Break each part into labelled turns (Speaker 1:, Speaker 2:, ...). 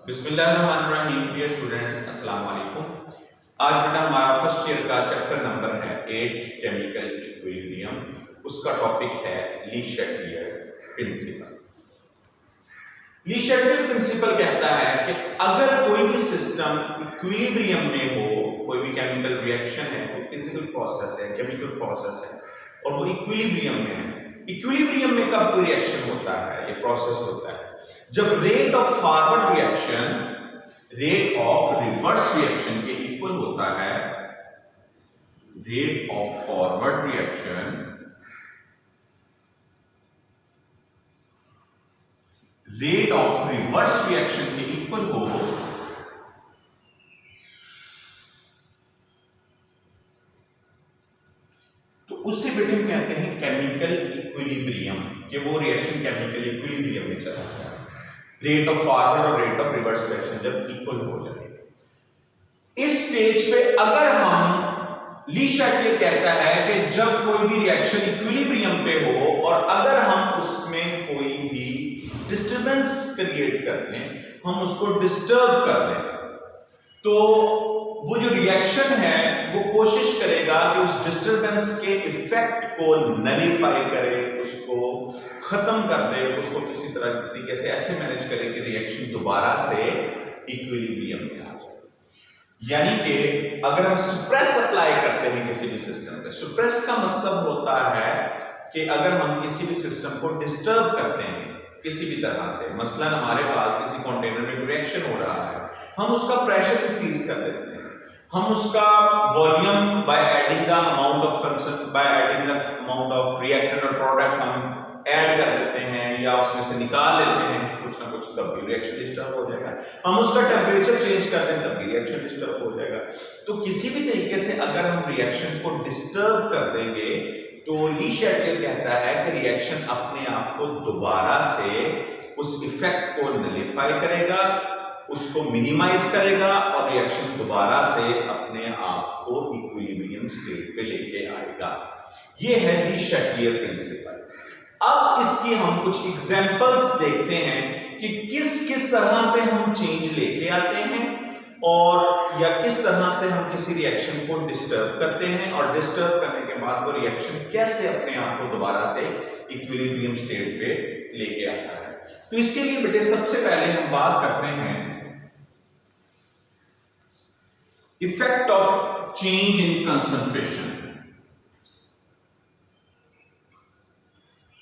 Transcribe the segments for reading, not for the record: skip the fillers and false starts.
Speaker 1: बिस्मिल्लाहिर्रहमानिर्रहीम। Dear students, अस्सलाम वालेकुम। आज बेटा हमारा फर्स्ट ईयर का चैप्टर नंबर है 8 केमिकल इक्विलिब्रियम। उसका टॉपिक है ली शैटियर प्रिंसिपल। ली शैटियर प्रिंसिपल कहता है कि अगर कोई भी सिस्टम इक्विलिब्रियम में हो, कोई भी केमिकल रिएक्शन है, कोई फिजिकल प्रोसेस है, केमिकल प्रोसेस है और वो इक्विलिब्रियम में है। इक्विलिब्रियम में कब कोई रिएक्शन होता है, ये प्रोसेस होता है जब rate of forward reaction rate of reverse reaction के इक्वल होता है। Rate of forward reaction rate of reverse reaction के इक्वल हो तो उससे बेटे हम कहते हैं केमिकल इक्विलिब्रियम, कि वो रिएक्शन केमिकल इक्विलिब्रियम में चला गया। रेट ऑफ फॉरवर्ड और रेट ऑफ रिवर्स रिएक्शन जब इक्वल हो जाए, इस स्टेज पे अगर हम ली शैटियर कहता है कि जब कोई भी रिएक्शन इक्विलिब्रियम पे हो और अगर हम उसमें कोई भी डिस्टरबेंस क्रिएट कर दें, हम उसको डिस्टर्ब कर दें, तो वो जो रिएक्शन है वो कोशिश करेगा कि उस डिस्टरबेंस के इफेक्ट को नलीफाई करे, उसको खत्म कर दे, उसको किसी तरह तरीके से ऐसे मैनेज करे कि रिएक्शन दोबारा से इक्विलिब्रियम में आ जाए। यानी कि अगर हम सुप्रेस अप्लाई करते हैं किसी भी सिस्टम पे, सुप्रेस का मतलब होता है कि अगर हम किसी भी सिस्टम को डिस्टर्ब करते हैं किसी भी तरह से, मसलन हमारे पास किसी कंटेनर में रिएक्शन हो रहा है, हम उसका प्रेशर इंक्रीज कर देते हैं, हम उसका volume by adding the amount of consent by adding the amount of reactant और प्रोडक्ट हम ऐड कर देते हैं या उसमें से निकाल लेते हैं कुछ ना कुछ, तब भी रिएक्शन डिस्टर्ब हो जाएगा। हम उसका टेम्परेचर चेंज कर दें तब भी रिएक्शन डिस्टर्ब हो जाएगा। तो किसी भी तरीके से अगर हम रिएक्शन को डिस्टर्ब कर देंगे तो ली शैटियर कहता है कि रिएक्शन अपने आप को दोबारा से उस इफेक्ट को नलीफाई करेगा, उसको मिनिमाइज करेगा और रिएक्शन दोबारा से अपने आप को इक्विलिब्रियम स्टेट पे लेके आएगा। ये है ली शैटियर प्रिंसिपल। अब इसकी हम कुछ एग्जांपल्स देखते हैं कि किस किस तरह से हम चेंज लेके आते हैं और या किस तरह से हम किसी रिएक्शन को डिस्टर्ब करते हैं और डिस्टर्ब करने के बाद वो रिएक्शन कैसे अपने आप को दोबारा से इक्विलिब्रियम स्टेट पे लेके आता है। तो इसके लिए बेटे सबसे पहले हम बात करते हैं effect of change in concentration.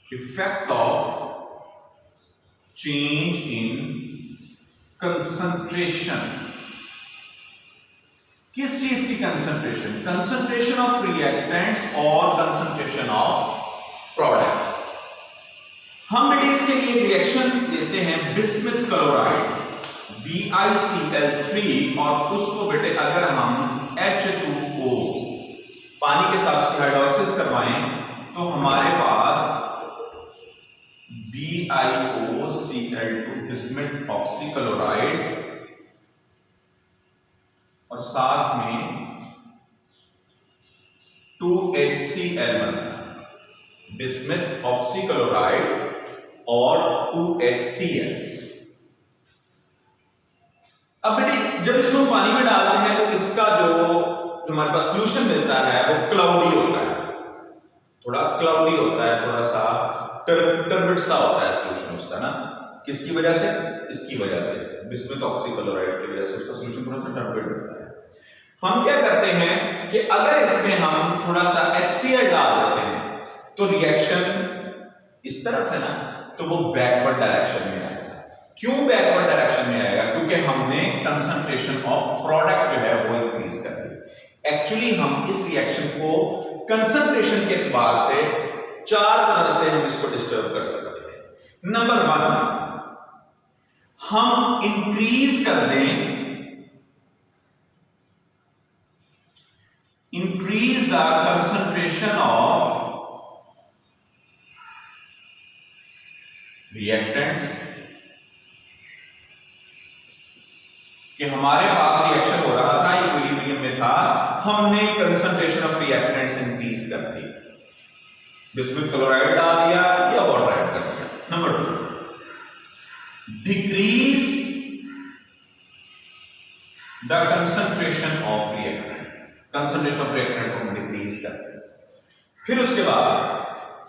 Speaker 1: Effect of change in concentration. किस चीज की कंसंट्रेशन? कंसंट्रेशन ऑफ रिएक्टेंट्स और कंसंट्रेशन ऑफ प्रोडक्ट्स। हम बेटे इसके लिए रिएक्शन देते हैं बिस्मुथ क्लोराइड BiCl3 और उसको बेटे अगर हम H2O पानी के साथ उसकी हाइड्रोलिसिस करवाएं तो हमारे पास BiOCl2 बिस्मुथ ऑक्सीक्लोराइड और साथ में 2HCl बनता है। बिस्मुथ ऑक्सीक्लोराइड और 2HCl। अब बेटी जब इसको पानी में डालते हैं तो इसका जो हमारे पास सॉल्यूशन मिलता है वो क्लाउडी होता है, थोड़ा क्लाउडी होता है, थोड़ा सा टर्बिड सा होता है सॉल्यूशन उसका ना। किसकी वजह से? इसकी वजह से, बिस्मुथ ऑक्सीक्लोराइड की वजह से उसका सॉल्यूशन थोड़ा सा टर्बिड होता है। हम क्या करते हैं कि अगर इसमें हम थोड़ा सा HCl डाल देते हैं तो रिएक्शन इस तरफ है ना, तो वो बैकवर्ड डायरेक्शन में आएगा। क्यों बैकवर्ड डायरेक्शन में आएगा? क्योंकि हमने कंसंट्रेशन ऑफ प्रोडक्ट जो है वो इंक्रीज कर दी। एक्चुअली हम इस रिएक्शन को कंसंट्रेशन के एतबार से चार तरह से हम इसको डिस्टर्ब कर सकते हैं। नंबर 1, हम इंक्रीज कर दें, increase the concentration of reactants, कि हमारे पास रिएक्शन हो रहा था, इक्विलिब्रियम में था, हमने कंसंट्रेशन ऑफ रिएक्टेंट्स इंक्रीज कर दी, बिस्मुथ क्लोराइड डाल दिया या वाटर ऐड कर दिया। Number 2, decrease the concentration of reactant, concentration of reactant को हम डिक्रीज करते हैं। फिर उसके बाद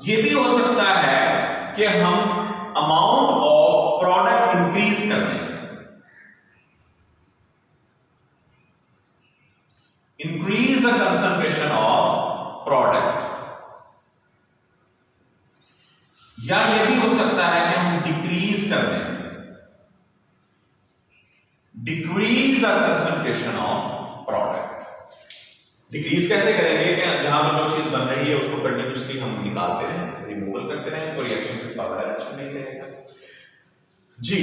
Speaker 1: ये भी हो सकता है कि हम अमाउंट ऑफ प्रोडक्ट इंक्रीज कर दें, increase the concentration of product, या ये भी हो सकता है कि हम डिक्रीज कर दें, decrease the concentration of product. Decrease कैसे करेंगे कि जहां पर जो चीज बन रही है उसको कंटिन्यूसली हम निकालते रहें, रिमूवल करते रहें, तो रिएक्शन फिर फॉरवर्ड डायरेक्शन में रहेगा जी।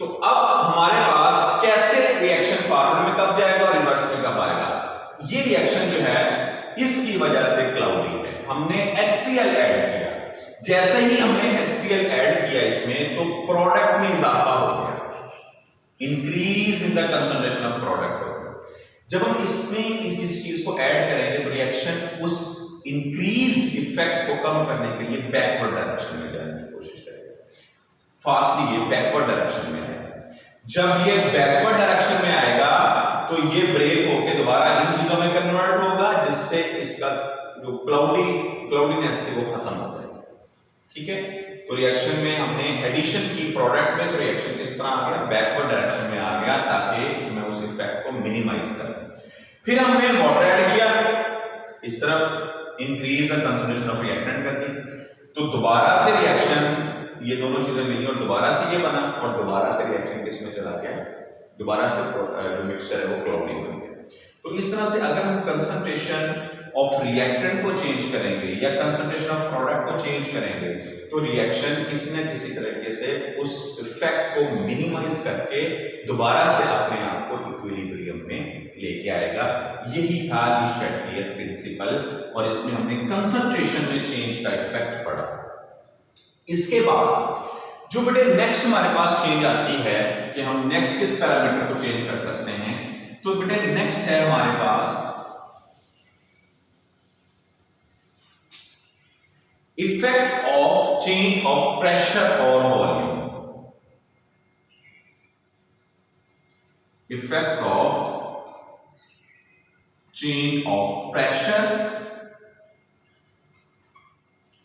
Speaker 1: तो अब हमारे पास कैसे रिएक्शन फॉरवर्ड में कब जाएगा और रिवर्स में कब आएगा। ये रिएक्शन जो है इसकी वजह से क्लाउडी है, हमने HCl ऐड किया, जैसे ही हमने HCl ऐड किया इसमें तो प्रोडक्ट में इजाफा हो गया, increase in the concentration of product हो गया। जब हम इसमें इस चीज को ऐड करेंगे तो रिएक्शन उस इंक्रीज्ड इफेक्ट को कम करने के लिए बैकवर्ड डायरेक्शन में जाने की कोशिश करेगा, फास्टली ये बैकवर्ड डायरेक्शन में आएगा। जब ये बैकवर्ड डायरेक्शन में आएगा तो ये ब्रेक होकर दोबारा इन चीजों में कन्वर्ट होगा, जिससे इसका जो क्लाउडीनेस थी वो खत्म हो जाएगी, ठीक है। तो रिएक्शन में हमने एडिशन की प्रोडक्ट में, तो रिएक्शन किस तरह आ गया, बैकवर्ड डायरेक्शन में आ गया, ताकि मैं उस इफेक्ट को मिनिमाइज कर दूं। फिर हमने वाटर ऐड किया, इस तरफ increase the concentration of reactant कर दी, तो दोबारा से रिएक्शन, ये दोनों चीजें मिली और दोबारा से ये बना, और दोबारा से रिएक्शन किस में चला गया, दोबारा से जो मिक्सचर है वो क्लाउडी बन गया। तो इस तरह से अगर हम कंसंट्रेशन ऑफ रिएक्टेंट को चेंज करेंगे या कंसंट्रेशन ऑफ प्रोडक्ट को चेंज करेंगे तो रिएक्शन किसी न किसी तरीके से उस इफेक्ट को मिनिमाइज करके दोबारा से अपने आप को इक्विलिब्रियम में लेके आएगा। यही था ली-शैटलियर प्रिंसिपल, और इसमें हमने कंसंट्रेशन में चेंज का इफेक्ट पढ़ा। इसके बाद जो बेटे नेक्स्ट हमारे पास चेंज आती है कि हम नेक्स्ट किस पैरामीटर को चेंज कर सकते हैं, तो बेटे नेक्स्ट है हमारे पास effect of change of pressure और volume, effect of change of pressure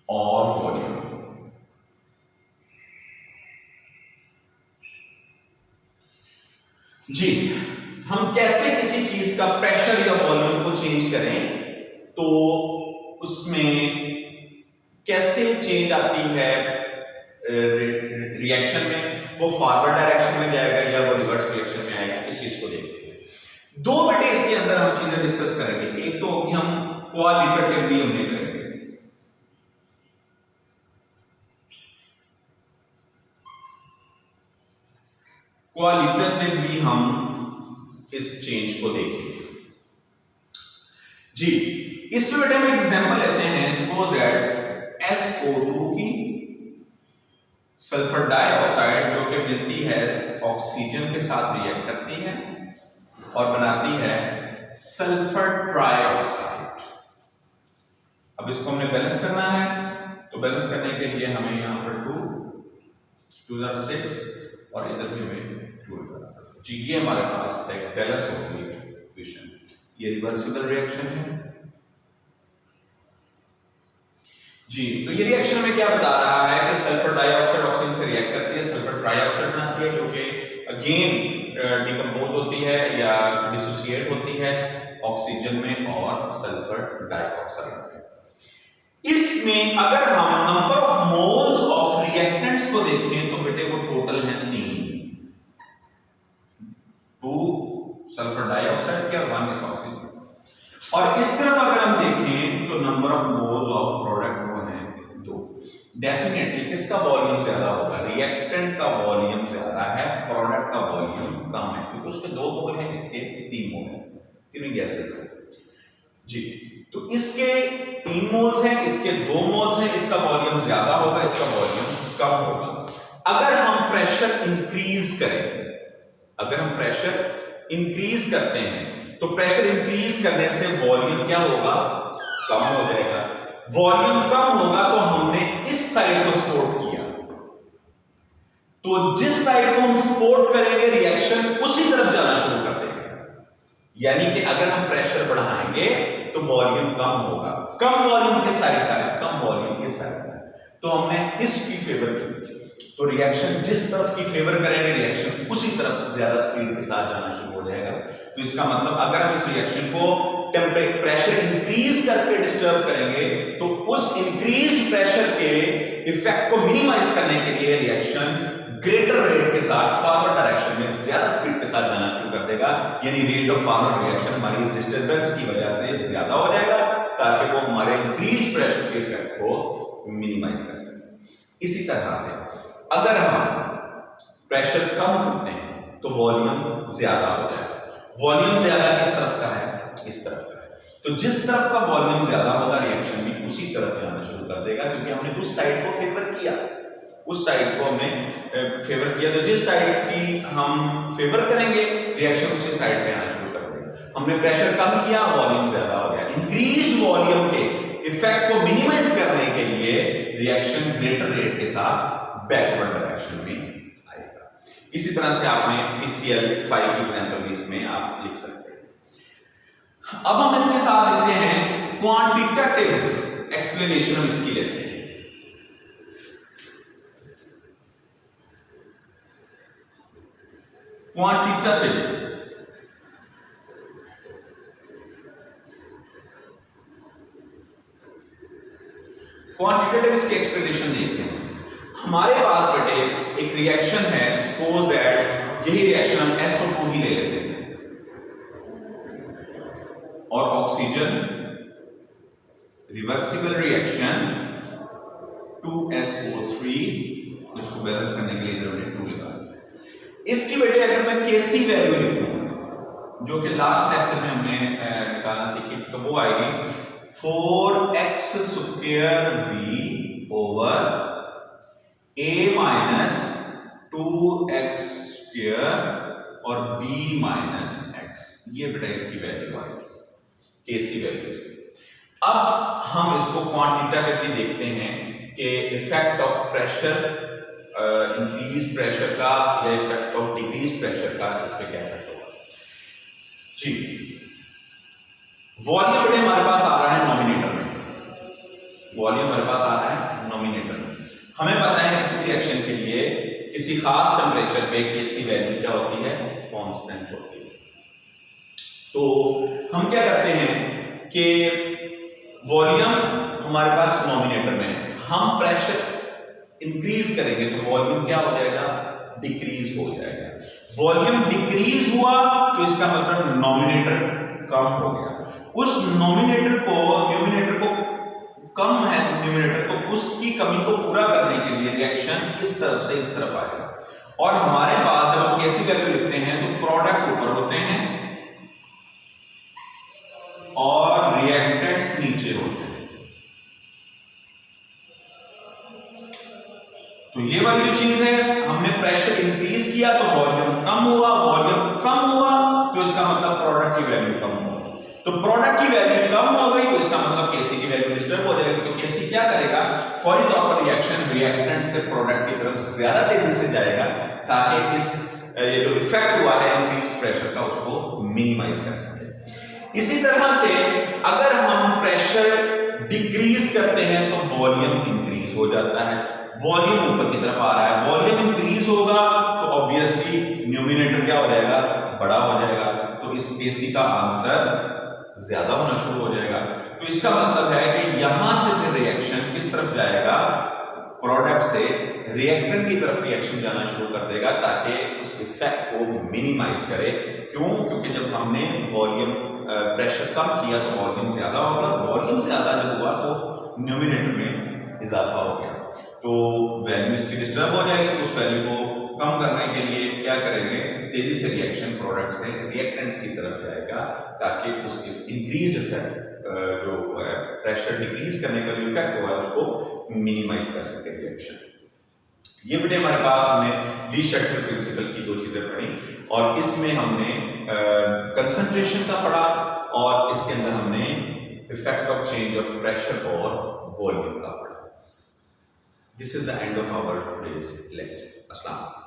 Speaker 1: और वॉल्यूम। जी, हम कैसे किसी चीज का प्रेशर या वॉल्यूम को चेंज करें, तो उसमें कैसे चेंज आती है रिएक्शन में, वो फॉरवर्ड डायरेक्शन में जाएगा या वो रिवर्स रिएक्शन में आएगा, इस चीज को देखते हैं। दो बेटे इसके अंदर हम चीजें डिस्कस करेंगे, एक तो होगी हम क्वालिटेटिवली हमने करेंगे, क्वालिटेटिवली हम इस चेंज को देखेंगे जी। इसमें बेटे हम एग्जांपल लेते हैं, सपोज दैट SO2 की सल्फर डाइऑक्साइड जो कि मिलती है ऑक्सीजन के साथ रिएक्ट करती है और बनाती है सल्फर ट्राइऑक्साइड। अब इसको हमने बैलेंस करना है, तो बैलेंस करने के लिए हमें यहां पर 2 + 6 और इधर भी हमें 2 जी, ये हमारे पास एक बैलेंस हो गई इक्वेशन। ये रिवर्सिबल रिएक्शन है जी। तो ये रिएक्शन में क्या बता रहा है कि सल्फर डाइऑक्साइड ऑक्सीजन से रिएक्ट करती है, सल्फर ट्राइऑक्साइड बनाती है, जो कि अगेन डिकम्पोज होती है या डिसोसिएट होती है ऑक्सीजन में और सल्फर डाइऑक्साइड में। इसमें अगर हम number of moles of reactants को देखें तो बेटे वो टोटल है 3, 2 सल्फर डाइऑक्साइड के और 1 इस ऑक्सीजन। और इस तरफ अगर हम देखें तो number of moles of product वो है 2। डेफिनेटली किसका वॉल्यूम ज्यादा होगा, रिएक्टेंट का वॉल्यूम ज्यादा है, प्रोडक्ट का वॉल्यूम कम है, क्योंकि उसके 2 मोल हैं, इसके 3 मोल हैं, तीनों गैसेस हैं जी। तो इसके 3 मोल्स हैं, इसके 2 मोल्स हैं, इसका वॉल्यूम ज्यादा होगा, इसका वॉल्यूम कम होगा। अगर हम प्रेशर इंक्रीज करें, अगर हम प्रेशर इंक्रीज करते हैं तो प्रेशर इंक्रीज करने से वॉल्यूम क्या होगा, कम हो जाएगा। वॉल्यूम कम होगा तो हमने इस साइड को सपोर्ट किया, तो जिस साइड को हम सपोर्ट करेंगे रिएक्शन उसी तरफ जाना शुरू कर देगा। यानी कि अगर हम प्रेशर बढ़ाएंगे तो वॉल्यूम कम होगा। कम वॉल्यूम किस साइड का है? कम वॉल्यूम इस साइड का है। तो हमने इसकी फेवर की, तो रिएक्शन जिस तरफ की फेवर करेंगे रिएक्शन उसी तरफ ज्यादा स्पीड के साथ जाना शुरू हो जाएगा। तो इसका मतलब अगर हम इस रिएक्शन को प्रेशर इंक्रीज करके डिस्टर्ब करेंगे तो उस इंक्रीज प्रेशर के इफेक्ट को मिनिमाइज करने के लिए रिएक्शन ग्रेटर रेट के साथ फॉरवर्ड डायरेक्शन में ज्यादा स्पीड के साथ जाना शुरू कर देगा। यानी रेट ऑफ फॉरवर्ड रिएक्शन हमारी इस डिस्टर्बेंस की वजह से ज्यादा हो जाएगा ताकि वो हमारे इंक्रीज प्रेशर के इफेक्ट को मिनिमाइज कर सके। इसी तरह से अगर हम प्रेशर कम करते हैं तो वॉल्यूम ज्यादा हो जाएगा। वॉल्यूम ज्यादा किस तरफ का है? इस तरफ का है। तो जिस तरफ का वॉल्यूम ज्यादा होगा रिएक्शन भी उसी तरफ जाना शुरू कर देगा, क्योंकि हमने उस साइड को फेवर किया, उस साइड को हमने फेवर किया। तो जिस साइड की हम फेवर करेंगे रिएक्शन उसी साइड पे आना शुरू कर देगा। हमने प्रेशर कम किया, वॉल्यूम ज्यादा हो गया। इंक्रीज वॉल्यूम के इफेक्ट को मिनिमाइज करने के लिए रिएक्शन ग्रेटर रेट के साथ बैकवर्ड डायरेक्शन में आएगा। इसी तरह से आपने PCl 5 की एग्जांपल भी इसमें आप लिख सकते हैं। अब हम इसके साथ लेते हैं क्वांटिटेटिव एक्सप्लेनेशन, हम इसकी लेते हैं। क्वांटिटेटिव इसकी एक्सप्लेनेशन देखते हैं। हमारे पास बेटे एक रिएक्शन है, सपोज दैट यही रिएक्शन हम SO2 ही ले लेते हैं और ऑक्सीजन, रिवर्सिबल रिएक्शन 2SO3, इसको बैलेंस करने के लिए हमने 2 लिखा। इसकी बेटे अगर मैं Kc वैल्यू लिखूं जो कि लास्ट लेक्चर में हमने निकालना सीखी, तो वो आएगी 4x² over a minus 2x² और b माइनस x। ये बेटा इसकी वैल्यू आएगी, Kc वैल्यू इसकी। अब हम इसको क्वांटिटेटिवली देखते हैं कि effect of pressure, increase pressure का या इफेक्ट ऑफ डिक्रीज प्रेशर का इस पे क्या इफेक्ट होगा। जी, वॉल्यूम बेटे हमारे पास आ रहा है नॉमिनेटर में, वॉल्यूम हमारे पास आ रहा है नॉमिनेटर में। हमें पता है किसी रिएक्शन के लिए किसी खास टेम्परेचर पे Kc वैल्यू क्या होती है? कांस्टेंट होती है। तो हम क्या करते हैं कि वॉल्यूम हमारे पास नॉमिनेटर में है, हम प्रेशर इंक्रीज करेंगे तो वॉल्यूम क्या हो जाएगा? डिक्रीज हो जाएगा। वॉल्यूम डिक्रीज हुआ तो इसका मतलब नॉमिनेटर कम हो गया। उस न्यूमिनेटर को कम है, न्यूमिनेटर को उसकी कमी को पूरा करने के लिए रिएक्शन इस तरफ से इस तरफ आएगा। और हमारे पास जब हम Kc वैल्यू लिखते हैं तो प्रोडक्ट ऊपर होते हैं और रिएक्टेंट्स नीचे होते हैं। तो ये वाली जो चीज है, हमने प्रेशर इंक्रीज किया तो वॉल्यूम कम हुआ, वॉल्यूम कम हुआ तो इसका मतलब प्रोडक्ट की वैल्यू कम हुआ। तो प्रोडक्ट की वैल्यू कम हो गई तो इसका मतलब Kc की वैल्यू डिस्टर्ब हो जाएगी। तो Kc क्या करेगा? फौरी तौर पर रिएक्शन रिएक्टेंट से प्रोडक्ट की तरफ ज्यादा तेजी से जाएगा ताकि इस ये जो इफेक्ट हुआ है इंक्रीज्ड प्रेशर का उसको मिनिमाइज कर सके। इसी तरह से अगर हम प्रेशर डिक्रीज करते हैं तो वॉल्यूम इंक्रीज हो जाता है, वॉल्यूम ऊपर की तरफ आ रहा है। वॉल्यूम इंक्रीज होगा तो ऑब्वियसली न्यूमिनेटर क्या हो जाएगा? बड़ा हो जाएगा। तो इस Kc का आंसर ज्यादा होना शुरू हो जाएगा। तो इसका मतलब है कि यहां से फिर रिएक्शन किस तरफ जाएगा? प्रोडक्ट से रिएक्टेंट की तरफ रिएक्शन जाना शुरू कर देगा ताकि उस इफेक्ट को मिनिमाइज करे। क्यों? क्योंकि जब हमने वॉल्यूम प्रेशर कम किया तो वॉल्यूम ज्यादा होगा, वॉल्यूम ज्यादा जब हुआ तो न्यूमिनेटर में इजाफा हो गया, तो वैल्यू इसकी डिस्टर्ब हो जाएगी। उस वैल्यू को कम करने के लिए क्या करेंगे? तेजी से रिएक्शन प्रोडक्ट से रिएक्टेंट्स की तरफ जाएगा ताकि उस इंक्रीज इफेक्ट जो प्रेशर डिक्रीज करने का जो इफेक्ट हुआ है उसको मिनिमाइज कर सके रिएक्शन। ये बेटे हमारे पास हमने ली शटल प्रिंसिपल की 2 चीजें पढ़ी और इसमें हमने कंसंट्रेशन का पढ़ा और इसके अंदर हमने effect of change of pressure और वॉल्यूम का पढ़ा। This is the end of our today's lecture. अस्सलाम।